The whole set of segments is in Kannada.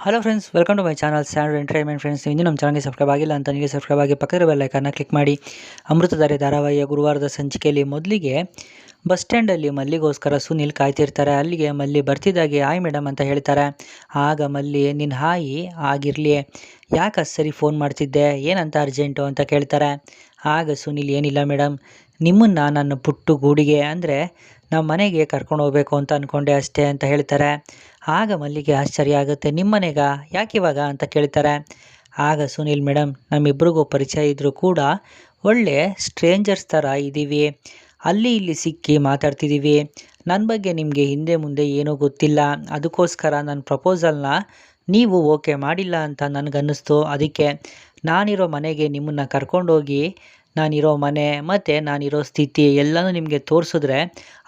Hello friends, welcome to my channel standard entertainment. Friends, ಇನ್ನೂ ನಮ್ಮ ಚಾನಲ್ಗೆ ಸಬ್ಸ್ಕ್ರೈಬ್ ಆಗಿಲ್ಲ ಅಂತ ನೀವು ಸಬ್ಸ್ಕ್ರೈಬ್ ಆಗಿ ಪಕ್ಕದ ಬೆಲ್ ಐಕಾನ್ನ ಕ್ಲಿಕ್ ಮಾಡಿ. ಅಮೃತಧಾರೆ ಧಾರಾವಾಹಿಯ ಗುರುವಾರದ ಸಂಚಿಕೆಯಲ್ಲಿ ಮೊದಲಿಗೆ ಬಸ್ ಸ್ಟ್ಯಾಂಡಲ್ಲಿ ಮಲ್ಲಿಗೋಸ್ಕರ ಸುನಿಲ್ ಕಾಯ್ತಿರ್ತಾರೆ. ಅಲ್ಲಿಗೆ ಮಲ್ಲಿ ಬರ್ತಿದ್ದಾಗೆ ಹಾಯ್ ಮೇಡಮ್ ಅಂತ ಹೇಳ್ತಾರೆ. ಆಗ ಮಲ್ಲಿ ನಿನ್ನ ಹಾಯಿ ಆಗಿರಲಿ, ಯಾಕೆ ಸರಿ ಫೋನ್ ಮಾಡ್ತಿದ್ದೆ, ಏನಂತ ಅರ್ಜೆಂಟು ಅಂತ ಕೇಳ್ತಾರೆ. ಆಗ ಸುನಿಲ್ ಏನಿಲ್ಲ ಮೇಡಮ್, ನಿಮ್ಮನ್ನು ನನ್ನ ಪುಟ್ಟು ಗೂಡಿಗೆ ಅಂದರೆ ನಮ್ಮ ಮನೆಗೆ ಕರ್ಕೊಂಡು ಹೋಗಬೇಕು ಅಂತ ಅಂದ್ಕೊಂಡೆ ಅಷ್ಟೇ ಅಂತ ಹೇಳ್ತಾರೆ. ಆಗ ಮಲ್ಲಿಗೆ ಆಶ್ಚರ್ಯ ಆಗುತ್ತೆ. ನಿಮ್ಮ ಮನೆಗಾ, ಯಾಕಿವಾಗ ಅಂತ ಕೇಳ್ತಾರೆ. ಆಗ ಸುನಿಲ್ ಮೇಡಮ್, ನಮ್ಮಿಬ್ರಿಗೂ ಪರಿಚಯ ಇದ್ದರೂ ಕೂಡ ಒಳ್ಳೆ ಸ್ಟ್ರೇಂಜರ್ಸ್ ಥರ ಇದ್ದೀವಿ, ಅಲ್ಲಿ ಇಲ್ಲಿ ಸಿಕ್ಕಿ ಮಾತಾಡ್ತಿದ್ದೀವಿ. ನನ್ನ ಬಗ್ಗೆ ನಿಮಗೆ ಹಿಂದೆ ಮುಂದೆ ಏನೂ ಗೊತ್ತಿಲ್ಲ, ಅದಕ್ಕೋಸ್ಕರ ನನ್ನ ಪ್ರಪೋಸಲ್ನ ನೀವು ಓಕೆ ಮಾಡಿಲ್ಲ ಅಂತ ನನಗನ್ನಿಸ್ತು. ಅದಕ್ಕೆ ನಾನಿರೋ ಮನೆಗೆ ನಿಮ್ಮನ್ನು ಕರ್ಕೊಂಡೋಗಿ ನಾನಿರೋ ಮನೆ ಮತ್ತು ನಾನಿರೋ ಸ್ಥಿತಿ ಎಲ್ಲನೂ ನಿಮಗೆ ತೋರಿಸಿದ್ರೆ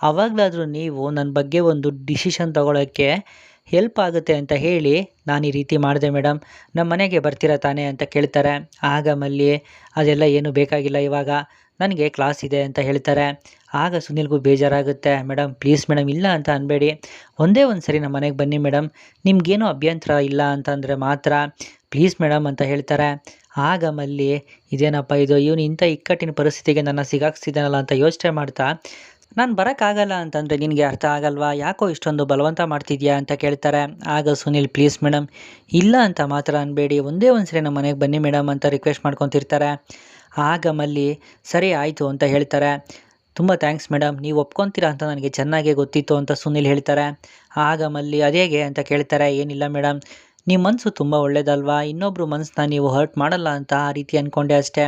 ಆವಾಗಲಾದರೂ ನೀವು ನನ್ನ ಬಗ್ಗೆ ಒಂದು ಡಿಸಿಷನ್ ತೊಗೊಳೋಕ್ಕೆ ಹೆಲ್ಪ್ ಆಗುತ್ತೆ ಅಂತ ಹೇಳಿ ನಾನು ಈ ರೀತಿ ಮಾಡಿದೆ ಮೇಡಮ್. ನಮ್ಮ ಮನೆಗೆ ಬರ್ತೀರಾ ತಾನೇ ಅಂತ ಕೇಳ್ತಾರೆ. ಆಗ ಮಲ್ಲಿ ಅದೆಲ್ಲ ಏನೂ ಬೇಕಾಗಿಲ್ಲ, ಇವಾಗ ನನಗೆ ಕ್ಲಾಸ್ ಇದೆ ಅಂತ ಹೇಳ್ತಾರೆ. ಆಗ ಸುನಿಲ್ಗೂ ಬೇಜಾರಾಗುತ್ತೆ. ಮೇಡಮ್ ಪ್ಲೀಸ್ ಮೇಡಮ್, ಇಲ್ಲ ಅಂತ ಅನ್ಬೇಡಿ, ಒಂದೇ ಒಂದು ಸರಿ ನಮ್ಮ ಮನೆಗೆ ಬನ್ನಿ ಮೇಡಮ್, ನಿಮಗೇನೂ ಅಭ್ಯಂತರ ಇಲ್ಲ ಅಂತಂದರೆ ಮಾತ್ರ ಪ್ಲೀಸ್ ಮೇಡಮ್ ಅಂತ ಹೇಳ್ತಾರೆ. ಆಗ ಮಲ್ಲಿ ಇದೇನಪ್ಪ ಇದು, ಇವನು ಇಂಥ ಇಕ್ಕಟ್ಟಿನ ಪರಿಸ್ಥಿತಿಗೆ ನನ್ನ ಸಿಗಾಕ್ಸ್ತಿದ್ದಾನಲ್ಲ ಅಂತ ಯೋಚನೆ ಮಾಡ್ತಾ, ನಾನು ಬರೋಕ್ಕಾಗಲ್ಲ ಅಂತಂದರೆ ನಿನಗೆ ಅರ್ಥ ಆಗಲ್ವಾ, ಯಾಕೋ ಇಷ್ಟೊಂದು ಬಲವಂತ ಮಾಡ್ತಿದ್ಯಾ ಅಂತ ಕೇಳ್ತಾರೆ. ಆಗ ಸುನಿಲ್ ಪ್ಲೀಸ್ ಮೇಡಮ್, ಇಲ್ಲ ಅಂತ ಮಾತ್ರ ಅನ್ಬೇಡಿ, ಒಂದೇ ಒಂದು ಸರಿ ನಮ್ಮ ಮನೆಗೆ ಬನ್ನಿ ಮೇಡಮ್ ಅಂತ ರಿಕ್ವೆಸ್ಟ್ ಮಾಡ್ಕೊತಿರ್ತಾರೆ. ಆಗ ಮಲ್ಲಿ ಸರಿ ಆಯಿತು ಅಂತ ಹೇಳ್ತಾರೆ. ತುಂಬ ಥ್ಯಾಂಕ್ಸ್ ಮೇಡಮ್, ನೀವು ಒಪ್ಕೊತೀರಾ ಅಂತ ನನಗೆ ಚೆನ್ನಾಗೇ ಗೊತ್ತಿತ್ತು ಅಂತ ಸುನಿಲ್ ಹೇಳ್ತಾರೆ. ಆಗ ಮಲ್ಲಿ ಅದೇಗೆ ಅಂತ ಕೇಳ್ತಾರೆ. ಏನಿಲ್ಲ ಮೇಡಮ್, ನಿಮ್ಮ ಮನಸ್ಸು ತುಂಬ ಒಳ್ಳೇದಲ್ವಾ, ಇನ್ನೊಬ್ರು ಮನಸ್ಸನ್ನ ನೀವು ಹರ್ಟ್ ಮಾಡಲ್ಲ ಅಂತ ಆ ರೀತಿ ಅಂದ್ಕೊಂಡೆ ಅಷ್ಟೇ,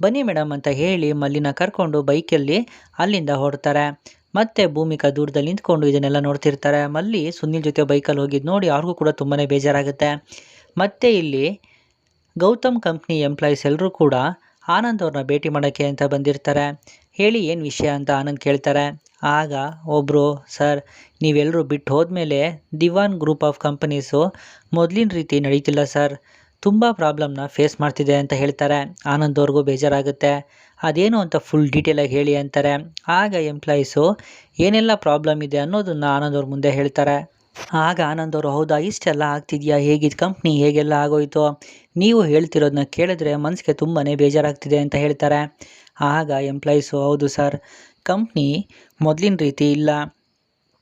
ಬನ್ನಿ ಮೇಡಮ್ ಅಂತ ಹೇಳಿ ಮಲ್ಲಿನ ಕರ್ಕೊಂಡು ಬೈಕಲ್ಲಿ ಅಲ್ಲಿಂದ ಹೊರಡ್ತಾರೆ. ಮತ್ತೆ ಭೂಮಿಕಾ ದೂರದಲ್ಲಿ ನಿಂತ್ಕೊಂಡು ಇದನ್ನೆಲ್ಲ ನೋಡ್ತಿರ್ತಾರೆ. ಮಲ್ಲಿ ಸುನಿಲ್ ಜೊತೆ ಬೈಕಲ್ಲಿ ಹೋಗಿದ್ದು ನೋಡಿ ಅವ್ರಿಗೂ ಕೂಡ ತುಂಬಾ ಬೇಜಾರಾಗುತ್ತೆ. ಮತ್ತು ಇಲ್ಲಿ ಗೌತಮ್ ಕಂಪ್ನಿ ಎಂಪ್ಲಾಯೀಸ್ ಎಲ್ಲರೂ ಕೂಡ ಆನಂದ್ ಅವ್ರನ್ನ ಭೇಟಿ ಮಾಡೋಕ್ಕೆ ಅಂತ ಬಂದಿರ್ತಾರೆ. ಹೇಳಿ ಏನು ವಿಷಯ ಅಂತ ಆನಂದ್ ಕೇಳ್ತಾರೆ. ಆಗ ಒಬ್ಬರು, ಸರ್ ನೀವೆಲ್ಲರೂ ಬಿಟ್ಟು ಹೋದ್ಮೇಲೆ ದಿವಾನ್ ಗ್ರೂಪ್ ಆಫ್ ಕಂಪನೀಸು ಮೊದಲಿನ ರೀತಿ ನಡೀತಿಲ್ಲ ಸರ್, ತುಂಬ ಪ್ರಾಬ್ಲಮ್ನ ಫೇಸ್ ಮಾಡ್ತಿದೆ ಅಂತ ಹೇಳ್ತಾರೆ. ಆನಂದ್ ಅವ್ರಿಗೂ ಬೇಜಾರಾಗುತ್ತೆ. ಅದೇನು ಅಂತ ಫುಲ್ ಡೀಟೇಲಾಗಿ ಹೇಳಿ ಅಂತಾರೆ. ಆಗ ಎಂಪ್ಲಾಯೀಸು ಏನೆಲ್ಲ ಪ್ರಾಬ್ಲಮ್ ಇದೆ ಅನ್ನೋದನ್ನು ಆನಂದ್ ಅವ್ರ ಮುಂದೆ ಹೇಳ್ತಾರೆ. ಆಗ ಆನಂದ್ ಅವರು, ಹೌದಾ ಇಷ್ಟೆಲ್ಲ ಆಗ್ತಿದೆಯಾ, ಹೇಗಿದ್ದು ಕಂಪ್ನಿ, ಹೇಗೆಲ್ಲ ಆಗೋಯ್ತು, ನೀವು ಹೇಳ್ತಿರೋದನ್ನ ಕೇಳಿದ್ರೆ ಮನಸ್ಸಿಗೆ ತುಂಬಾ ಬೇಜಾರಾಗ್ತಿದೆ ಅಂತ ಹೇಳ್ತಾರೆ. ಆಗ ಎಂಪ್ಲಾಯೀಸು, ಹೌದು ಸರ್, ಕಂಪ್ನಿ ಮೊದಲಿನ ರೀತಿ ಇಲ್ಲ,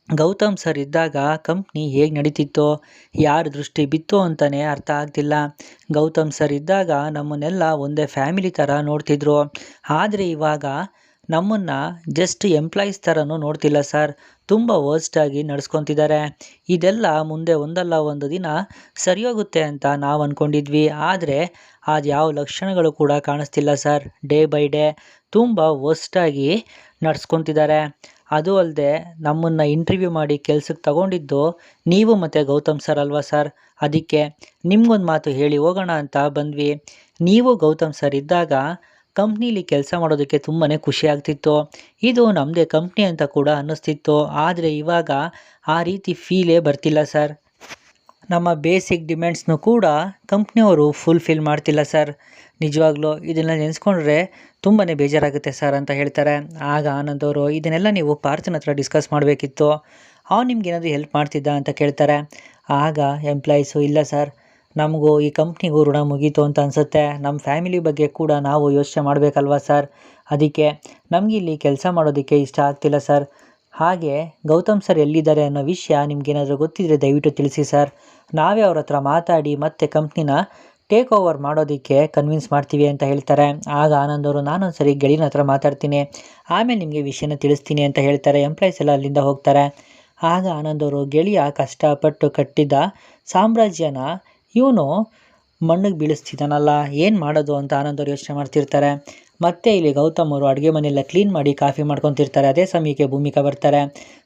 ಗೌತಮ್ ಸರ್ ಇದ್ದಾಗ ಕಂಪ್ನಿ ಹೇಗೆ ನಡೀತಿತ್ತೋ, ಯಾರ ದೃಷ್ಟಿ ಬಿತ್ತು ಅಂತಲೇ ಅರ್ಥ ಆಗ್ತಿಲ್ಲ. ಗೌತಮ್ ಸರ್ ಇದ್ದಾಗ ನಮ್ಮನ್ನೆಲ್ಲ ಒಂದೇ ಫ್ಯಾಮಿಲಿ ಥರ ನೋಡ್ತಿದ್ರು, ಆದರೆ ಇವಾಗ ನಮ್ಮನ್ನು ಜಸ್ಟ್ ಎಂಪ್ಲಾಯೀಸ್ ಥರನೂ ನೋಡ್ತಿಲ್ಲ ಸರ್, ತುಂಬ ವರ್ಸ್ಟಾಗಿ ನಡೆಸ್ಕೊತಿದ್ದಾರೆ. ಇದೆಲ್ಲ ಮುಂದೆ ಒಂದಲ್ಲ ಒಂದು ದಿನ ಸರಿಯೋಗುತ್ತೆ ಅಂತ ನಾವು ಅಂದ್ಕೊಂಡಿದ್ವಿ, ಆದರೆ ಅದು ಯಾವ ಲಕ್ಷಣಗಳು ಕೂಡ ಕಾಣಿಸ್ತಿಲ್ಲ ಸರ್, ಡೇ ಬೈ ಡೇ ತುಂಬ ವರ್ಸ್ಟಾಗಿ ನಡೆಸ್ಕೊತಿದ್ದಾರೆ. ಅದು ಅಲ್ಲದೆ ನಮ್ಮನ್ನು ಇಂಟರ್ವ್ಯೂ ಮಾಡಿ ಕೆಲ್ಸಕ್ಕೆ ತಗೊಂಡಿದ್ದು ನೀವು ಮತ್ತು ಗೌತಮ್ ಸರ್ ಅಲ್ವಾ ಸರ್, ಅದಕ್ಕೆ ನಿಮ್ಗೊಂದು ಮಾತು ಹೇಳಿ ಹೋಗೋಣ ಅಂತ ಬಂದ್ವಿ. ನೀವು ಗೌತಮ್ ಸರ್ ಇದ್ದಾಗ ಕಂಪ್ನೀಲಿ ಕೆಲಸ ಮಾಡೋದಕ್ಕೆ ತುಂಬಾ ಖುಷಿ ಆಗ್ತಿತ್ತು, ಇದು ನಮ್ಮದೇ ಕಂಪ್ನಿ ಅಂತ ಕೂಡ ಅನ್ನಿಸ್ತಿತ್ತು, ಆದರೆ ಇವಾಗ ಆ ರೀತಿ ಫೀಲೇ ಬರ್ತಿಲ್ಲ ಸರ್, ನಮ್ಮ ಬೇಸಿಕ್ ಡಿಮ್ಯಾಂಡ್ಸ್ನೂ ಕೂಡ ಕಂಪ್ನಿಯವರು ಫುಲ್ಫಿಲ್ ಮಾಡ್ತಿಲ್ಲ ಸರ್, ನಿಜವಾಗ್ಲೂ ಇದನ್ನು ನೆನೆಸ್ಕೊಂಡ್ರೆ ತುಂಬಾ ಬೇಜಾರಾಗುತ್ತೆ ಸರ್ ಅಂತ ಹೇಳ್ತಾರೆ. ಆಗ ಆನಂದ್ ಅವರು, ಇದನ್ನೆಲ್ಲ ನೀವು ಪಾರ್ಥನ ಹತ್ರ ಡಿಸ್ಕಸ್ ಮಾಡಬೇಕಿತ್ತು, ಅವ್ನು ನಿಮ್ಗೇನಾದರೂ ಹೆಲ್ಪ್ ಮಾಡ್ತಿದ್ದ ಅಂತ ಕೇಳ್ತಾರೆ. ಆಗ ಎಂಪ್ಲಾಯೀಸು, ಇಲ್ಲ ಸರ್, ನಮಗೂ ಈ ಕಂಪ್ನಿಗೂ ಋಣ ಮುಗೀತು ಅಂತ ಅನಿಸುತ್ತೆ, ನಮ್ಮ ಫ್ಯಾಮಿಲಿ ಬಗ್ಗೆ ಕೂಡ ನಾವು ಯೋಚನೆ ಮಾಡಬೇಕಲ್ವಾ ಸರ್, ಅದಕ್ಕೆ ನಮಗಿಲ್ಲಿ ಕೆಲಸ ಮಾಡೋದಕ್ಕೆ ಇಷ್ಟ ಆಗ್ತಿಲ್ಲ ಸರ್. ಹಾಗೆ ಗೌತಮ್ ಸರ್ ಎಲ್ಲಿದ್ದಾರೆ ಅನ್ನೋ ವಿಷಯ ನಿಮ್ಗೇನಾದರೂ ಗೊತ್ತಿದ್ದರೆ ದಯವಿಟ್ಟು ತಿಳಿಸಿ ಸರ್, ನಾವೇ ಅವ್ರ ಹತ್ರ ಮಾತಾಡಿ ಮತ್ತೆ ಕಂಪ್ನಿನ ಟೇಕ್ ಓವರ್ ಮಾಡೋದಕ್ಕೆ ಕನ್ವಿನ್ಸ್ ಮಾಡ್ತೀವಿ ಅಂತ ಹೇಳ್ತಾರೆ. ಆಗ ಆನಂದ್ ಅವರು, ನಾನೊಂದು ಸರಿ ಗೆಳೆಯನ ಹತ್ರ ಮಾತಾಡ್ತೀನಿ, ಆಮೇಲೆ ನಿಮಗೆ ವಿಷಯನ ತಿಳಿಸ್ತೀನಿ ಅಂತ ಹೇಳ್ತಾರೆ. ಎಂಪ್ಲಾಯೀಸ್ ಎಲ್ಲ ಅಲ್ಲಿಂದ ಹೋಗ್ತಾರೆ. ಆಗ ಆನಂದ್ ಅವರು, ಗೆಳೆಯ ಕಷ್ಟಪಟ್ಟು ಕಟ್ಟಿದ್ದ ಸಾಮ್ರಾಜ್ಯನ ಇವನು ಮಣ್ಣಿಗೆ ಬೀಳಿಸ್ತಿದ್ದಾನಲ್ಲ, ಏನು ಮಾಡೋದು ಅಂತ ಆನಂದ್ ಅವರು ಯೋಚನೆ ಮಾಡ್ತಿರ್ತಾರೆ. ಮತ್ತೆ ಇಲ್ಲಿ ಗೌತಮ್ ಅವರು ಅಡುಗೆ ಮನೆಯೆಲ್ಲ ಕ್ಲೀನ್ ಮಾಡಿ ಕಾಫಿ ಮಾಡ್ಕೊತಿರ್ತಾರೆ. ಅದೇ ಸಮಯಕ್ಕೆ ಭೂಮಿಕಾ ಬರ್ತಾರೆ.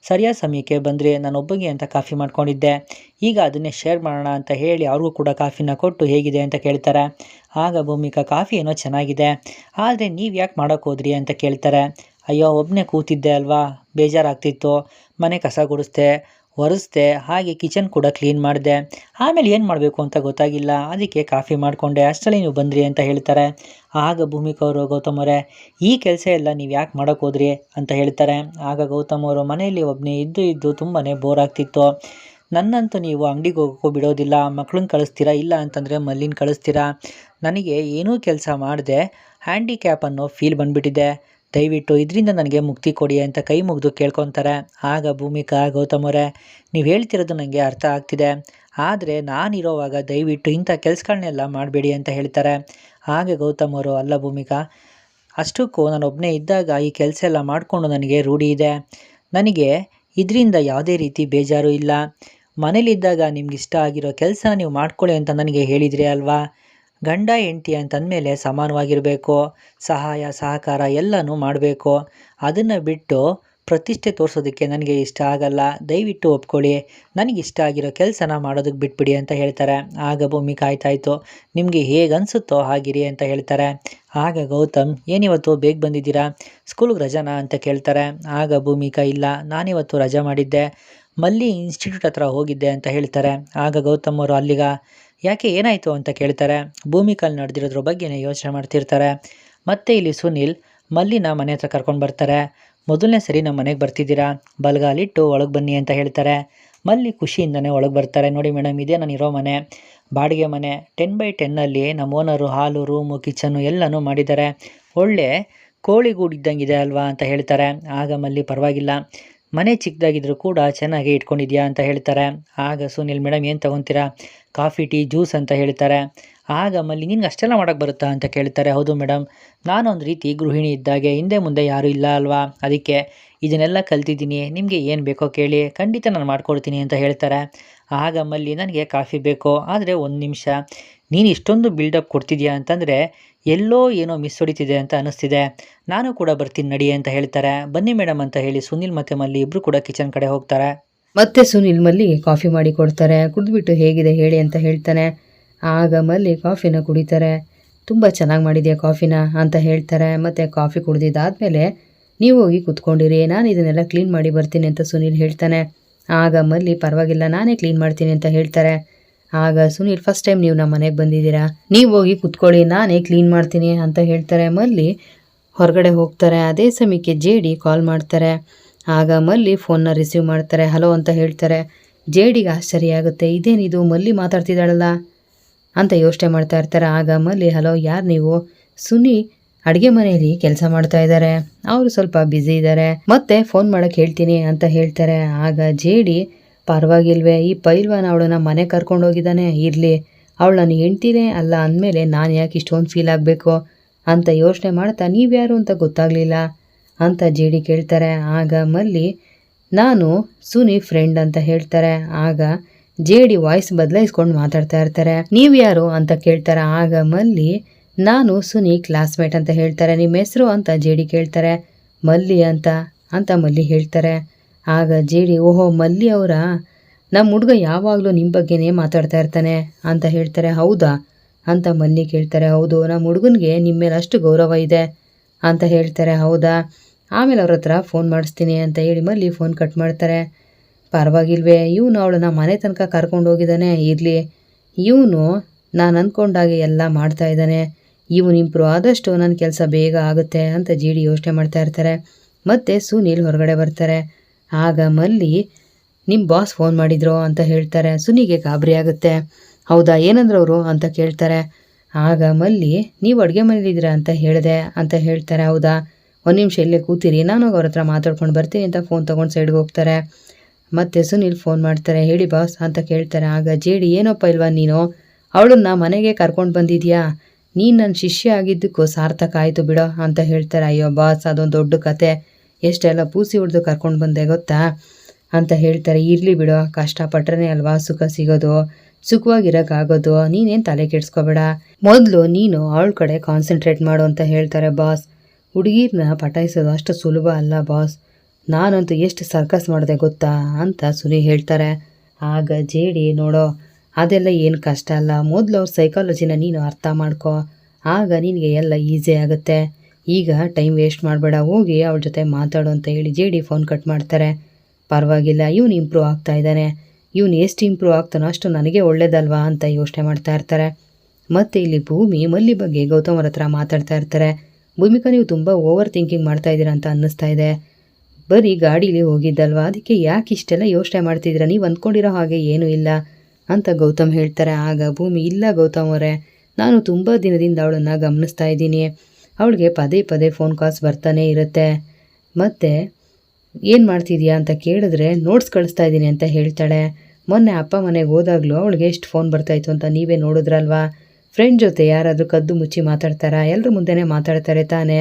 ಸರಿಯಾದ ಸಮಯಕ್ಕೆ ಬಂದರೆ ನಾನು ಒಬ್ಬಗೆ ಅಂತ ಕಾಫಿ ಮಾಡ್ಕೊಂಡಿದ್ದೆ, ಈಗ ಅದನ್ನೇ ಶೇರ್ ಮಾಡೋಣ ಅಂತ ಹೇಳಿ ಅವ್ರಿಗೂ ಕೂಡ ಕಾಫಿನ ಕೊಟ್ಟು ಹೇಗಿದೆ ಅಂತ ಕೇಳ್ತಾರೆ. ಆಗ ಭೂಮಿಕಾ, ಕಾಫಿ ಏನೋ ಚೆನ್ನಾಗಿದೆ, ಆದರೆ ನೀವು ಯಾಕೆ ಮಾಡೋಕ್ಕೆ ಹೋದ್ರಿ ಅಂತ ಕೇಳ್ತಾರೆ. ಅಯ್ಯೋ ಒಬ್ಬನೇ ಕೂತಿದ್ದೆ ಅಲ್ವಾ, ಬೇಜಾರಾಗ್ತಿತ್ತು, ಮನೆ ಕಸ ಗುಡಿಸ್ದೆ, ಒರೆಸ್ದೆ, ಹಾಗೆ ಕಿಚನ್ ಕೂಡ ಕ್ಲೀನ್ ಮಾಡಿದೆ, ಆಮೇಲೆ ಏನು ಮಾಡಬೇಕು ಅಂತ ಗೊತ್ತಾಗಿಲ್ಲ, ಅದಕ್ಕೆ ಕಾಫಿ ಮಾಡಿಕೊಂಡೆ, ಅಷ್ಟರಲ್ಲಿ ನೀವು ಬಂದ್ರಿ ಅಂತ ಹೇಳ್ತಾರೆ. ಆಗ ಭೂಮಿಕಾ ಅವರು, ಗೌತಮ್ ಅವರೇ ಈ ಕೆಲಸ ಎಲ್ಲ ನೀವು ಯಾಕೆ ಮಾಡೋಕ್ಕೆ ಹೋದ್ರಿ ಅಂತ ಹೇಳ್ತಾರೆ. ಆಗ ಗೌತಮ್ ಅವರು, ಮನೆಯಲ್ಲಿ ಒಬ್ಬನೇ ಇದ್ದು ತುಂಬಾ ಬೋರ್ ಆಗ್ತಿತ್ತು, ನನ್ನಂತೂ ನೀವು ಅಂಗಡಿಗೆ ಹೋಗೋಕ್ಕೂ ಬಿಡೋದಿಲ್ಲ, ಮಕ್ಳನ್ನ ಕಳಿಸ್ತೀರಾ, ಇಲ್ಲ ಅಂತಂದರೆ ಮಲ್ಲಿನ ಕಳಿಸ್ತೀರಾ. ನನಗೆ ಏನೂ ಕೆಲಸ ಮಾಡದೆ ಹ್ಯಾಂಡಿಕ್ಯಾಪ್ ಅನ್ನೋ ಫೀಲ್ ಬಂದುಬಿಟ್ಟಿದೆ. ದಯವಿಟ್ಟು ಇದರಿಂದ ನನಗೆ ಮುಕ್ತಿ ಕೊಡಿ ಅಂತ ಕೈ ಮುಗಿದು ಕೇಳ್ಕೊತಾರೆ. ಆಗ ಭೂಮಿಕಾ, ಗೌತಮ್ ಅವರೇ, ನೀವು ಹೇಳ್ತಿರೋದು ನನಗೆ ಅರ್ಥ ಆಗ್ತಿದೆ, ಆದರೆ ನಾನಿರೋವಾಗ ದಯವಿಟ್ಟು ಇಂಥ ಕೆಲಸಗಳನ್ನೆಲ್ಲ ಮಾಡಬೇಡಿ ಅಂತ ಹೇಳ್ತಾರೆ. ಆಗ ಗೌತಮ್ ಅವರು, ಅಲ್ಲ ಭೂಮಿಕಾ, ಅಷ್ಟಕ್ಕೂ ನಾನೊಬ್ಬನೇ ಇದ್ದಾಗ ಈ ಕೆಲಸ ಎಲ್ಲ ಮಾಡಿಕೊಂಡು ನನಗೆ ರೂಢಿ ಇದೆ. ನನಗೆ ಇದರಿಂದ ಯಾವುದೇ ರೀತಿ ಬೇಜಾರು ಇಲ್ಲ. ಮನೇಲಿದ್ದಾಗ ನಿಮ್ಗೆ ಇಷ್ಟ ಆಗಿರೋ ಕೆಲಸನ ನೀವು ಮಾಡ್ಕೊಳ್ಳಿ ಅಂತ ನನಗೆ ಹೇಳಿದ್ರಿ ಅಲ್ವಾ. ಗಂಡ ಹೆಂಡತಿ ಅಂತಂದಮೇಲೆ ಸಮಾನವಾಗಿರಬೇಕು, ಸಹಾಯ ಸಹಕಾರ ಎಲ್ಲನೂ ಮಾಡಬೇಕು. ಅದನ್ನು ಬಿಟ್ಟು ಪ್ರತಿಷ್ಠೆ ತೋರಿಸೋದಕ್ಕೆ ನನಗೆ ಇಷ್ಟ ಆಗಲ್ಲ. ದಯವಿಟ್ಟು ಒಪ್ಕೊಳ್ಳಿ, ನನಗಿಷ್ಟ ಆಗಿರೋ ಕೆಲಸನ ಮಾಡೋದಕ್ಕೆ ಬಿಟ್ಬಿಡಿ ಅಂತ ಹೇಳ್ತಾರೆ. ಆಗ ಭೂಮಿಕಾ, ಆಯ್ತಾಯಿತು, ನಿಮಗೆ ಹೇಗೆ ಅನಿಸುತ್ತೋ ಹಾಗಿರಿ ಅಂತ ಹೇಳ್ತಾರೆ. ಆಗ ಗೌತಮ್, ಏನಿವತ್ತು ಬೇಗ ಬಂದಿದ್ದೀರಾ, ಸ್ಕೂಲ್ಗೆ ರಜಾನಾ ಅಂತ ಕೇಳ್ತಾರೆ. ಆಗ ಭೂಮಿಕಾ, ಇಲ್ಲ, ನಾನಿವತ್ತು ರಜಾ ಮಾಡಿದ್ದೆ, ಮಲ್ಲಿ ಇನ್ಸ್ಟಿಟ್ಯೂಟ್ ಹತ್ರ ಹೋಗಿದ್ದೆ ಅಂತ ಹೇಳ್ತಾರೆ. ಆಗ ಗೌತಮ್ ಅವರು, ಅಲ್ಲಿಗ, ಯಾಕೆ, ಏನಾಯಿತು ಅಂತ ಕೇಳ್ತಾರೆ. ಭೂಮಿಕಲ್ಲಿ ನಡೆದಿರೋದ್ರ ಬಗ್ಗೆನೇ ಯೋಚನೆ ಮಾಡ್ತಿರ್ತಾರೆ. ಮತ್ತು ಇಲ್ಲಿ ಸುನಿಲ್ ಮಲ್ಲಿನ ಮನೆ ಹತ್ರ ಕರ್ಕೊಂಡು ಬರ್ತಾರೆ. ಮೊದಲನೇ ಸರಿ ನಮ್ಮ ಮನೆಗೆ ಬರ್ತಿದ್ದೀರಾ, ಬಲಗಾಲಿಟ್ಟು ಒಳಗೆ ಬನ್ನಿ ಅಂತ ಹೇಳ್ತಾರೆ. ಮಲ್ಲಿ ಖುಷಿಯಿಂದನೇ ಒಳಗೆ ಬರ್ತಾರೆ. ನೋಡಿ ಮೇಡಮ್, ಇದೇ ನಾನಿರೋ ಮನೆ, ಬಾಡಿಗೆ ಮನೆ, 10x10 ನಮ್ಮ ಓನರು ಹಾಲು, ರೂಮು, ಕಿಚನ್ನು ಎಲ್ಲನೂ ಮಾಡಿದ್ದಾರೆ. ಒಳ್ಳೆ ಕೋಳಿಗೂಡಿದ್ದಂಗಿದೆ ಅಲ್ವಾ ಅಂತ ಹೇಳ್ತಾರೆ. ಆಗ ಮಲ್ಲಿ, ಪರವಾಗಿಲ್ಲ, ಮನೆ ಚಿಕ್ಕದಾಗಿದ್ರೂ ಕೂಡ ಚೆನ್ನಾಗಿ ಇಟ್ಕೊಂಡಿದ್ಯಾ ಅಂತ ಹೇಳ್ತಾರೆ. ಆಗ ಸುನಿಲ್, ಮೇಡಮ್ ಏನು ತೊಗೊತೀರಾ, ಕಾಫಿ, ಟೀ, ಜ್ಯೂಸ್ ಅಂತ ಹೇಳ್ತಾರೆ. ಆಗ ಮಲ್ಲಿ, ನಿನ್ಗೆ ಅಷ್ಟೆಲ್ಲ ಮಾಡೋಕ್ಕೆ ಬರುತ್ತಾ ಅಂತ ಕೇಳ್ತಾರೆ. ಹೌದು ಮೇಡಮ್, ನಾನೊಂದು ರೀತಿ ಗೃಹಿಣಿ ಇದ್ದಾಗೆ, ಹಿಂದೆ ಮುಂದೆ ಯಾರೂ ಇಲ್ಲ ಅಲ್ವಾ, ಅದಕ್ಕೆ ಇದನ್ನೆಲ್ಲ ಕಲ್ತಿದ್ದೀನಿ, ನಿಮಗೆ ಏನು ಬೇಕೋ ಕೇಳಿ, ಖಂಡಿತ ನಾನು ಮಾಡ್ಕೊಡ್ತೀನಿ ಅಂತ ಹೇಳ್ತಾರೆ. ಆಗ ಮಲ್ಲಿ, ನನಗೆ ಕಾಫಿ ಬೇಕು, ಆದರೆ ಒಂದು ನಿಮಿಷ, ನೀನು ಇಷ್ಟೊಂದು ಬಿಲ್ಡಪ್ ಕೊಡ್ತಿದ್ಯಾ ಅಂತಂದರೆ ಎಲ್ಲೋ ಏನೋ ಮಿಸ್ ಹೊಡಿತಿದೆ ಅಂತ ಅನ್ನಿಸ್ತಿದೆ, ನಾನು ಕೂಡ ಬರ್ತೀನಿ ನಡಿ ಅಂತ ಹೇಳ್ತಾರೆ. ಬನ್ನಿ ಮೇಡಮ್ ಅಂತ ಹೇಳಿ ಸುನಿಲ್ ಮತ್ತು ಮಲ್ಲಿ ಇಬ್ಬರು ಕೂಡ ಕಿಚನ್ ಕಡೆ ಹೋಗ್ತಾರೆ. ಮತ್ತೆ ಸುನಿಲ್ ಮಲ್ಲಿಗೆ ಕಾಫಿ ಮಾಡಿ ಕೊಡ್ತಾರೆ. ಕುಡಿದ್ಬಿಟ್ಟು ಹೇಗಿದೆ ಹೇಳಿ ಅಂತ ಹೇಳ್ತಾನೆ. ಆಗ ಮಲ್ಲಿ ಕಾಫಿನ ಕುಡಿತಾರೆ. ತುಂಬ ಚೆನ್ನಾಗಿ ಮಾಡಿದೆಯಾ ಕಾಫಿನ ಅಂತ ಹೇಳ್ತಾರೆ. ಮತ್ತು ಕಾಫಿ ಕುಡಿದಿದ್ದಾದಮೇಲೆ ನೀವು ಹೋಗಿ ಕುತ್ಕೊಂಡಿರಿ, ನಾನು ಇದನ್ನೆಲ್ಲ ಕ್ಲೀನ್ ಮಾಡಿ ಬರ್ತೀನಿ ಅಂತ ಸುನಿಲ್ ಹೇಳ್ತಾನೆ. ಆಗ ಮಲ್ಲಿ, ಪರವಾಗಿಲ್ಲ, ನಾನೇ ಕ್ಲೀನ್ ಮಾಡ್ತೀನಿ ಅಂತ ಹೇಳ್ತಾರೆ. ಆಗ ಸುನಿಲ್, ಫಸ್ಟ್ ಟೈಮ್ ನೀವು ನಮ್ಮ ಮನೆಗೆ ಬಂದಿದ್ದೀರಾ, ನೀವು ಹೋಗಿ ಕುತ್ಕೊಳ್ಳಿ, ನಾನೇ ಕ್ಲೀನ್ ಮಾಡ್ತೀನಿ ಅಂತ ಹೇಳ್ತಾರೆ. ಮಲ್ಲಿ ಹೊರಗಡೆ ಹೋಗ್ತಾರೆ. ಅದೇ ಸಮಯಕ್ಕೆ ಜೆ.ಡಿ ಕಾಲ್ ಮಾಡ್ತಾರೆ. ಆಗ ಮಲ್ಲಿ ಫೋನ್ನ ರಿಸೀವ್ ಮಾಡ್ತಾರೆ. ಹಲೋ ಅಂತ ಹೇಳ್ತಾರೆ. ಜೆ.ಡಿಗೆ ಆಶ್ಚರ್ಯ ಆಗುತ್ತೆ, ಇದೇನಿದು ಮಲ್ಲಿ ಮಾತಾಡ್ತಿದ್ದಾಳಲ್ಲ ಅಂತ ಯೋಚನೆ ಮಾಡ್ತಾ ಇರ್ತಾರೆ. ಆಗ ಮಲ್ಲಿ, ಹಲೋ, ಯಾರು ನೀವು? ಸುನಿ ಅಡುಗೆ ಮನೆಯಲ್ಲಿ ಕೆಲಸ ಮಾಡ್ತಾ ಇದ್ದಾರೆ, ಅವರು ಸ್ವಲ್ಪ ಬ್ಯುಸಿ ಇದ್ದಾರೆ, ಮತ್ತೆ ಫೋನ್ ಮಾಡೋಕ್ಕೆ ಹೇಳ್ತೀನಿ ಅಂತ ಹೇಳ್ತಾರೆ. ಆಗ ಜೆ.ಡಿ, ಪರವಾಗಿಲ್ವೇ, ಈ ಪೈಲ್ವಾನ ಅವಳನ್ನ ಮನೆ ಕರ್ಕೊಂಡು ಹೋಗಿದ್ದಾನೆ, ಇರಲಿ, ಅವಳು ನನ್ನ ಹೆಂಡ್ತಿನೇ ಅಲ್ಲ ಅಂದಮೇಲೆ ನಾನು ಯಾಕೆ ಇಷ್ಟೊಂದು ಫೀಲ್ ಆಗಬೇಕು ಅಂತ ಯೋಚನೆ ಮಾಡ್ತಾ, ನೀವ್ಯಾರು ಅಂತ ಗೊತ್ತಾಗಲಿಲ್ಲ ಅಂತ ಜೆ.ಡಿ ಕೇಳ್ತಾರೆ. ಆಗ ಮಲ್ಲಿ, ನಾನು ಸುನಿ ಫ್ರೆಂಡ್ ಅಂತ ಹೇಳ್ತಾರೆ. ಆಗ ಜೆ.ಡಿ ವಾಯ್ಸ್ ಬದಲಾಯಿಸ್ಕೊಂಡು ಮಾತಾಡ್ತಾ ಇರ್ತಾರೆ. ನೀವು ಯಾರು ಅಂತ ಕೇಳ್ತಾರೆ. ಆಗ ಮಲ್ಲಿ, ನಾನು ಸುನಿ ಕ್ಲಾಸ್ಮೇಟ್ ಅಂತ ಹೇಳ್ತಾರೆ. ನಿಮ್ಮ ಹೆಸರು ಅಂತ ಜೆ.ಡಿ ಕೇಳ್ತಾರೆ. ಮಲ್ಲಿ ಅಂತ ಮಲ್ಲಿ ಹೇಳ್ತಾರೆ. ಆಗ ಜೆ.ಡಿ, ಓಹೋ ಮಲ್ಲಿ ಅವರಾ, ನಮ್ಮ ಹುಡುಗ ಯಾವಾಗಲೂ ನಿಮ್ಮ ಬಗ್ಗೆನೇ ಮಾತಾಡ್ತಾ ಇರ್ತಾನೆ ಅಂತ ಹೇಳ್ತಾರೆ. ಹೌದಾ ಅಂತ ಮಲ್ಲಿ ಕೇಳ್ತಾರೆ. ಹೌದು, ನಮ್ಮ ಹುಡುಗನಿಗೆ ನಿಮ್ಮ ಮೇಲೆ ಅಷ್ಟು ಗೌರವ ಇದೆ ಅಂತ ಹೇಳ್ತಾರೆ. ಹೌದಾ, ಆಮೇಲೆ ಅವ್ರ ಹತ್ರ ಫೋನ್ ಮಾಡಿಸ್ತೀನಿ ಅಂತ ಹೇಳಿ ಮಲ್ಲಿ ಫೋನ್ ಕಟ್ ಮಾಡ್ತಾರೆ. ಪರವಾಗಿಲ್ವೇ, ಇವನು ಅವಳನ್ನ ಮನೆ ತನಕ ಕರ್ಕೊಂಡು ಹೋಗಿದ್ದಾನೆ, ಇರಲಿ, ಇವನು ನಾನು ಅಂದ್ಕೊಂಡಾಗೆ ಎಲ್ಲ ಮಾಡ್ತಾ ಇದ್ದಾನೆ, ಇವನು ಇಂಪ್ರೂವ್ ಆದಷ್ಟು ನನ್ನ ಕೆಲಸ ಬೇಗ ಆಗುತ್ತೆ ಅಂತ ಜೆ.ಡಿ ಯೋಚನೆ ಮಾಡ್ತಾ ಇರ್ತಾರೆ. ಮತ್ತು ಸುನೀಲ್ ಹೊರಗಡೆ ಬರ್ತಾರೆ. ಆಗ ಮಲ್ಲಿ, ನಿಮ್ಮ ಬಾಸ್ ಫೋನ್ ಮಾಡಿದ್ರು ಅಂತ ಹೇಳ್ತಾರೆ. ಸುನಿಗೆ ಗಾಬರಿ ಆಗುತ್ತೆ. ಹೌದಾ, ಏನಂದ್ರೆ ಅವರು ಅಂತ ಕೇಳ್ತಾರೆ. ಆಗ ಮಲ್ಲಿ, ನೀವು ಅಡುಗೆ ಮನೇಲಿದ್ದೀರಾ ಅಂತ ಹೇಳಿದೆ ಅಂತ ಹೇಳ್ತಾರೆ. ಹೌದಾ, ಒಂದು ನಿಮಿಷ ಇಲ್ಲೇ ಕೂತಿರಿ, ನಾನು ಅವ್ರ ಹತ್ರ ಮಾತಾಡ್ಕೊಂಡು ಬರ್ತೀನಿ ಅಂತ ಫೋನ್ ತೊಗೊಂಡು ಸೈಡ್ಗೆ ಹೋಗ್ತಾರೆ. ಮತ್ತು ಸುನಿಲ್ ಫೋನ್ ಮಾಡ್ತಾರೆ. ಹೇಳಿ ಬಾಸ್ ಅಂತ ಕೇಳ್ತಾರೆ. ಆಗ ಜೆ.ಡಿ, ಏನಪ್ಪ ಇಲ್ವಾ ನೀನು ಅವಳನ್ನ ಮನೆಗೆ ಕರ್ಕೊಂಡು ಬಂದಿದ್ಯಾ, ನೀನು ನನ್ನ ಶಿಷ್ಯ ಆಗಿದ್ದಕ್ಕೂ ಸಾರ್ಥಕ ಆಯಿತು ಬಿಡೋ ಅಂತ ಹೇಳ್ತಾರೆ. ಅಯ್ಯೋ ಬಾಸ್, ಅದೊಂದು ದೊಡ್ಡ ಕತೆ, ಎಷ್ಟೆಲ್ಲ ಪೂಸಿ ಹೊಡೆದು ಕರ್ಕೊಂಡು ಬಂದೆ ಗೊತ್ತಾ ಅಂತ ಹೇಳ್ತಾರೆ. ಇರಲಿ ಬಿಡೋ, ಕಷ್ಟಪಟ್ರೆ ಅಲ್ವಾ ಸುಖ ಸಿಗೋದು, ಸುಖವಾಗಿರೋಕ್ಕಾಗೋದು, ನೀನೇನು ತಲೆ ಕೆಡಿಸ್ಕೋಬೇಡ, ಮೊದಲು ನೀನು ಅವಳ ಕಡೆ ಕಾನ್ಸಂಟ್ರೇಟ್ ಮಾಡು ಅಂತ ಹೇಳ್ತಾರೆ. ಬಾಸ್, ಹುಡುಗಿರನ್ನ ಪಟಾಯಿಸೋದು ಅಷ್ಟು ಸುಲಭ ಅಲ್ಲ ಬಾಸ್, ನಾನಂತೂ ಎಷ್ಟು ಸರ್ಕಸ್ ಮಾಡಿದೆ ಗೊತ್ತಾ ಅಂತ ಸುನಿ ಹೇಳ್ತಾರೆ. ಆಗ ಜೆ.ಡಿ, ನೋಡೋ, ಅದೆಲ್ಲ ಏನು ಕಷ್ಟ ಅಲ್ಲ, ಮೊದಲು ಅವ್ರ ಸೈಕಾಲಜಿನ ನೀನು ಅರ್ಥ ಮಾಡ್ಕೊ, ಆಗ ನಿನಗೆ ಎಲ್ಲ ಈಸಿ ಆಗುತ್ತೆ, ಈಗ ಟೈಮ್ ವೇಸ್ಟ್ ಮಾಡಬೇಡ, ಹೋಗಿ ಅವಳ ಜೊತೆ ಮಾತಾಡು ಅಂತ ಹೇಳಿ ಜೆ.ಡಿ ಫೋನ್ ಕಟ್ ಮಾಡ್ತಾರೆ. ಪರವಾಗಿಲ್ಲ, ಇವನು ಇಂಪ್ರೂವ್ ಆಗ್ತಾ ಇದ್ದಾನೆ, ಇವನು ಎಷ್ಟು ಇಂಪ್ರೂವ್ ಆಗ್ತಾನೋ ಅಷ್ಟು ನನಗೆ ಒಳ್ಳೇದಲ್ವಾ ಅಂತ ಯೋಚನೆ ಮಾಡ್ತಾ ಇರ್ತಾರೆ. ಮತ್ತು ಇಲ್ಲಿ ಭೂಮಿ ಮಲ್ಲಿ ಬಗ್ಗೆ ಗೌತಮ್ ಅವ್ರ ಹತ್ರ ಮಾತಾಡ್ತಾ ಇರ್ತಾರೆ. ಭೂಮಿಕಾ, ನೀವು ತುಂಬ ಓವರ್ ಥಿಂಕಿಂಗ್ ಮಾಡ್ತಾ ಇದ್ದೀರಾ ಅಂತ ಅನ್ನಿಸ್ತಾ ಇದೆ. ಬರೀ ಗಾಡೀಲಿ ಹೋಗಿದ್ದಲ್ವಾ, ಅದಕ್ಕೆ ಯಾಕೆ ಇಷ್ಟೆಲ್ಲ ಯೋಚನೆ ಮಾಡ್ತಿದ್ದೀರಾ, ನೀವು ಅಂದ್ಕೊಂಡಿರೋ ಹಾಗೆ ಏನೂ ಇಲ್ಲ ಅಂತ ಗೌತಮ್ ಹೇಳ್ತಾರೆ. ಆಗ ಭೂಮಿ, ಇಲ್ಲ ಗೌತಮ್ ಅವರೇ, ನಾನು ತುಂಬ ದಿನದಿಂದ ಅವಳನ್ನು ಗಮನಿಸ್ತಾ ಇದ್ದೀನಿ. ಅವಳಿಗೆ ಪದೇ ಪದೇ ಫೋನ್ ಕಾಲ್ಸ್ ಬರ್ತಾನೆ ಇರುತ್ತೆ. ಮತ್ತು ಏನು ಮಾಡ್ತಿದ್ಯಾ ಅಂತ ಕೇಳಿದ್ರೆ ನೋಟ್ಸ್ ಕಳಿಸ್ತಾ ಇದ್ದೀನಿ ಅಂತ ಹೇಳ್ತಾಳೆ. ಮೊನ್ನೆ ಅಪ್ಪ ಮನೆಗೆ ಹೋದಾಗಲೂ ಅವಳಿಗೆ ಎಷ್ಟು ಫೋನ್ ಬರ್ತಾಯಿತ್ತು ಅಂತ ನೀವೇ ನೋಡಿದ್ರಲ್ವಾ. ಫ್ರೆಂಡ್ ಜೊತೆ ಯಾರಾದರೂ ಕದ್ದು ಮುಚ್ಚಿ ಮಾತಾಡ್ತಾರಾ? ಎಲ್ಲರ ಮುಂದೆನೇ ಮಾತಾಡ್ತಾರೆ ತಾನೇ.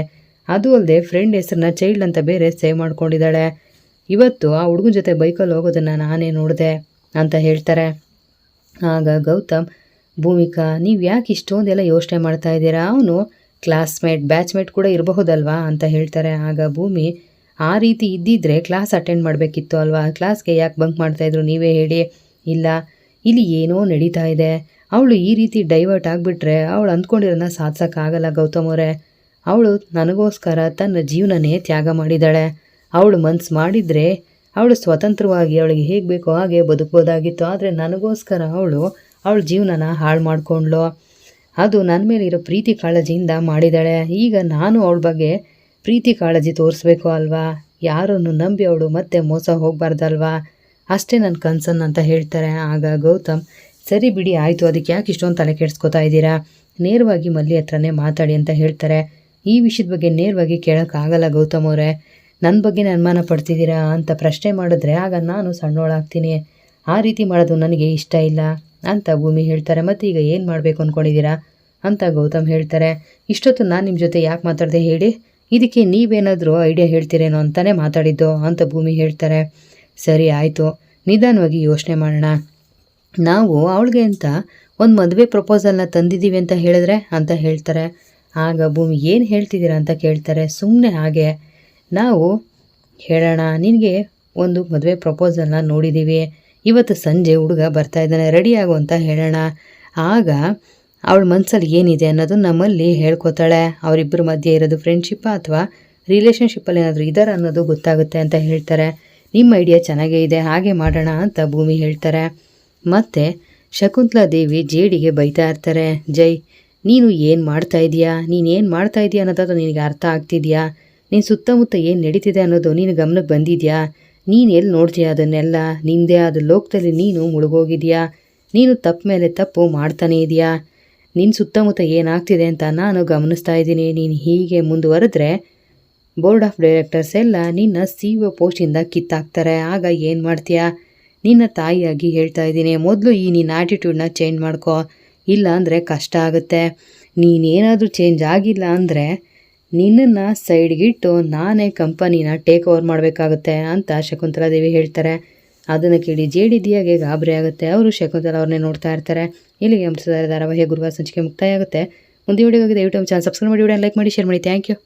ಅದು ಅಲ್ಲದೆ ಫ್ರೆಂಡ್ ಹೆಸರನ್ನ ಚೈಲ್ಡ್ ಅಂತ ಬೇರೆ ಸೇವ್ ಮಾಡ್ಕೊಂಡಿದ್ದಾಳೆ. ಇವತ್ತು ಆ ಹುಡುಗನ ಜೊತೆ ಬೈಕಲ್ಲಿ ಹೋಗೋದನ್ನು ನಾನೇ ನೋಡಿದೆ ಅಂತ ಹೇಳ್ತಾರೆ. ಆಗ ಗೌತಮ್, ಭೂಮಿಕಾ, ನೀವು ಯಾಕೆ ಇಷ್ಟೊಂದೆಲ್ಲ ಯೋಚನೆ ಮಾಡ್ತಾ ಇದ್ದೀರಾ, ಅವನು ಕ್ಲಾಸ್ಮೇಟ್ ಬ್ಯಾಚ್ಮೇಟ್ ಕೂಡ ಇರಬಹುದಲ್ವಾ ಅಂತ ಹೇಳ್ತಾರೆ. ಆಗ ಭೂಮಿ, ಆ ರೀತಿ ಇದ್ದಿದ್ರೆ ಕ್ಲಾಸ್ ಅಟೆಂಡ್ ಮಾಡಬೇಕಿತ್ತು ಅಲ್ವಾ, ಕ್ಲಾಸ್ಗೆ ಯಾಕೆ ಬಂಕ್ ಮಾಡ್ತಾಯಿದ್ರು ನೀವೇ ಹೇಳಿ. ಇಲ್ಲ, ಇಲ್ಲಿ ಏನೋ ನಡೀತಾ ಇದೆ. ಅವಳು ಈ ರೀತಿ ಡೈವರ್ಟ್ ಆಗಿಬಿಟ್ರೆ ಅವಳು ಅಂದ್ಕೊಂಡಿರೋನ್ನ ಸಾಧಿಸೋಕ್ಕಾಗಲ್ಲ ಗೌತಮ್ ಅವರೇ. ಅವಳು ನನಗೋಸ್ಕರ ತನ್ನ ಜೀವನನೇ ತ್ಯಾಗ ಮಾಡಿದ್ದಾಳೆ. ಅವಳು ಮನ್ಸು ಮಾಡಿದರೆ ಅವಳು ಸ್ವತಂತ್ರವಾಗಿ ಅವಳಿಗೆ ಹೇಗೆ ಬೇಕೋ ಹಾಗೆ ಬದುಕ್ಬೋದಾಗಿತ್ತು. ಆದರೆ ನನಗೋಸ್ಕರ ಅವಳ ಜೀವನನ ಹಾಳು ಮಾಡಿಕೊಂಡ್ಳು. ಅದು ನನ್ನ ಮೇಲಿರೋ ಪ್ರೀತಿ ಕಾಳಜಿಯಿಂದ ಮಾಡಿದ್ದಾಳೆ. ಈಗ ನಾನು ಅವಳ ಬಗ್ಗೆ ಪ್ರೀತಿ ಕಾಳಜಿ ತೋರಿಸ್ಬೇಕು ಅಲ್ವಾ, ಯಾರನ್ನು ನಂಬಿ ಅವಳು ಮತ್ತೆ ಮೋಸ ಹೋಗಬಾರ್ದಲ್ವಾ, ಅಷ್ಟೇ ನನ್ನ ಕನ್ಸನ್ ಅಂತ ಹೇಳ್ತಾರೆ. ಆಗ ಗೌತಮ್, ಸರಿ ಬಿಡಿ ಆಯಿತು, ಅದಕ್ಕೆ ಯಾಕೆ ಇಷ್ಟೊಂದು ತಲೆ ಕೆಡಿಸ್ಕೊತಾ ಇದ್ದೀರಾ, ನೇರವಾಗಿ ಮಲ್ಲಿ ಹತ್ರನೇ ಮಾತಾಡಿ ಅಂತ ಹೇಳ್ತಾರೆ. ಈ ವಿಷಯದ ಬಗ್ಗೆ ನೇರವಾಗಿ ಕೇಳೋಕ್ಕಾಗಲ್ಲ ಗೌತಮ್ ಅವರೇ, ನನ್ನ ಬಗ್ಗೆ ಅನುಮಾನ ಪಡ್ತಿದ್ದೀರಾ ಅಂತ ಪ್ರಶ್ನೆ ಮಾಡಿದ್ರೆ ಆಗ ನಾನು ಸಣ್ಣೋಳಾಗ್ತೀನಿ. ಆ ರೀತಿ ಮಾಡೋದು ನನಗೆ ಇಷ್ಟ ಇಲ್ಲ ಅಂತ ಭೂಮಿ ಹೇಳ್ತಾರೆ. ಮತ್ತು ಈಗ ಏನು ಮಾಡಬೇಕು ಅಂದ್ಕೊಂಡಿದ್ದೀರಾ ಅಂತ ಗೌತಮ್ ಹೇಳ್ತಾರೆ. ಇಷ್ಟೊತ್ತು ನಾನು ನಿಮ್ಮ ಜೊತೆ ಯಾಕೆ ಮಾತಾಡಿದೆ ಹೇಳಿ, ಇದಕ್ಕೆ ನೀವೇನಾದರೂ ಐಡಿಯಾ ಹೇಳ್ತೀರೇನೋ ಅಂತಲೇ ಮಾತಾಡಿದ್ದು ಅಂತ ಭೂಮಿ ಹೇಳ್ತಾರೆ. ಸರಿ ಆಯಿತು, ನಿಧಾನವಾಗಿ ಯೋಚನೆ ಮಾಡೋಣ. ನಾವು ಅವಳಿಗೆ ಅಂತ ಒಂದು ಮದುವೆ ಪ್ರಪೋಸಲ್ನ ತಂದಿದ್ದೀವಿ ಅಂತ ಹೇಳಿದ್ರೆ ಅಂತ ಹೇಳ್ತಾರೆ. ಆಗ ಭೂಮಿ, ಏನು ಹೇಳ್ತಿದ್ದೀರಾ ಅಂತ ಕೇಳ್ತಾರೆ. ಸುಮ್ಮನೆ ಹಾಗೆ ನಾವು ಹೇಳೋಣ, ನಿನಗೆ ಒಂದು ಮದುವೆ ಪ್ರಪೋಸಲ್ನ ನೋಡಿದ್ದೀವಿ, ಇವತ್ತು ಸಂಜೆ ಹುಡುಗ ಬರ್ತಾಯಿದ್ದಾನೆ, ರೆಡಿ ಆಗು ಅಂತ ಹೇಳೋಣ. ಆಗ ಅವಳ ಮನಸ್ಸಲ್ಲಿ ಏನಿದೆ ಅನ್ನೋದು ನಮ್ಮಲ್ಲಿ ಹೇಳ್ಕೊತಾಳೆ. ಅವರಿಬ್ಬರ ಮಧ್ಯೆ ಇರೋದು ಫ್ರೆಂಡ್ಶಿಪ್ಪಾ ಅಥವಾ ರಿಲೇಷನ್ಶಿಪ್ಪಲ್ಲಿ ಏನಾದರೂ ಇದ್ದಾರೆ ಅನ್ನೋದು ಗೊತ್ತಾಗುತ್ತೆ ಅಂತ ಹೇಳ್ತಾರೆ. ನಿಮ್ಮ ಐಡಿಯಾ ಚೆನ್ನಾಗೇ ಇದೆ, ಹಾಗೆ ಮಾಡೋಣ ಅಂತ ಭೂಮಿ ಹೇಳ್ತಾರೆ. ಮತ್ತು ಶಕುಂತಲಾ ದೇವಿ ಜೇಡಿಗೆ ಬೈತಾ ಇರ್ತಾರೆ. ಜೈ, ನೀನು ಏನು ಮಾಡ್ತಾಯಿದ್ಯಾ ಅನ್ನೋದು ನಿನಗೆ ಅರ್ಥ ಆಗ್ತಿದೆಯಾ, ನೀನು ಸುತ್ತಮುತ್ತ ಏನು ನಡೀತಿದೆ ಅನ್ನೋದು ನೀನು ಗಮನಕ್ಕೆ ಬಂದಿದೆಯಾ, ನೀನು ಎಲ್ಲಿ ನೋಡ್ತೀಯಾ ಅದನ್ನೆಲ್ಲ, ನಿಂದೇ ಆದ ಲೋಕದಲ್ಲಿ ನೀನು ಮುಳುಗೋಗಿದೆಯಾ, ನೀನು ತಪ್ಪು ಮೇಲೆ ತಪ್ಪು ಮಾಡ್ತಾನೇ ಇದೆಯಾ, ನಿನ್ನ ಸುತ್ತಮುತ್ತ ಏನಾಗ್ತಿದೆ ಅಂತ ನಾನು ಗಮನಿಸ್ತಾ ಇದ್ದೀನಿ. ನೀನು ಹೀಗೆ ಮುಂದುವರೆದ್ರೆ ಬೋರ್ಡ್ ಆಫ್ ಡೈರೆಕ್ಟರ್ಸ್ ಎಲ್ಲ ನಿನ್ನ CEO ಪೋಸ್ಟಿಂದ ಕಿತ್ತಾಕ್ತಾರೆ. ಆಗ ಏನು ಮಾಡ್ತೀಯಾ, ನಿನ್ನ ತಾಯಿಯಾಗಿ ಹೇಳ್ತಾ ಇದ್ದೀನಿ, ಮೊದಲು ಈ ನಿನ್ನ ಆ್ಯಟಿಟ್ಯೂಡ್ನ ಚೇಂಜ್ ಮಾಡ್ಕೋ, ಇಲ್ಲ ಅಂದರೆ ಕಷ್ಟ ಆಗುತ್ತೆ. ನೀನೇನಾದರೂ ಚೇಂಜ್ ಆಗಿಲ್ಲ ಅಂದರೆ ನಿನ್ನನ್ನು ಸೈಡ್ಗಿಟ್ಟು ನಾನೇ ಕಂಪನಿನ ಟೇಕ್ ಓವರ್ ಮಾಡಬೇಕಾಗುತ್ತೆ ಅಂತ ಶಕುಂತಲಾ ದೇವಿ ಹೇಳ್ತಾರೆ. ಅದನ್ನು ಕೇಳಿ ಜೇಡಿ ದಿಯಾಗೆ ಗಾಬರಿ ಆಗುತ್ತೆ. ಅವರು ಶಕುಂತಲಾ ಅವ್ರನ್ನೇ ನೋಡ್ತಾ ಇರ್ತಾರೆ. ಇಲ್ಲಿಗೆ ಅಮೃತಧಾರೆ ಧಾರಾವಾಹಿಯ ಗುರುವಾರ ಸಂಚಿಕೆ ಮುಕ್ತಾಯ ಆಗುತ್ತೆ. ಮುಂದೆ ವಿಡಿಯೋಗೆ ದಯವಿಟ್ಟು ಚಾನಲ್ ಸಬ್ಸ್ಕ್ರೈಬ್ ಮಾಡಿ, ವಿಡಿಯೋ ಲೈಕ್ ಮಾಡಿ, ಶೇರ್ ಮಾಡಿ. Thank you.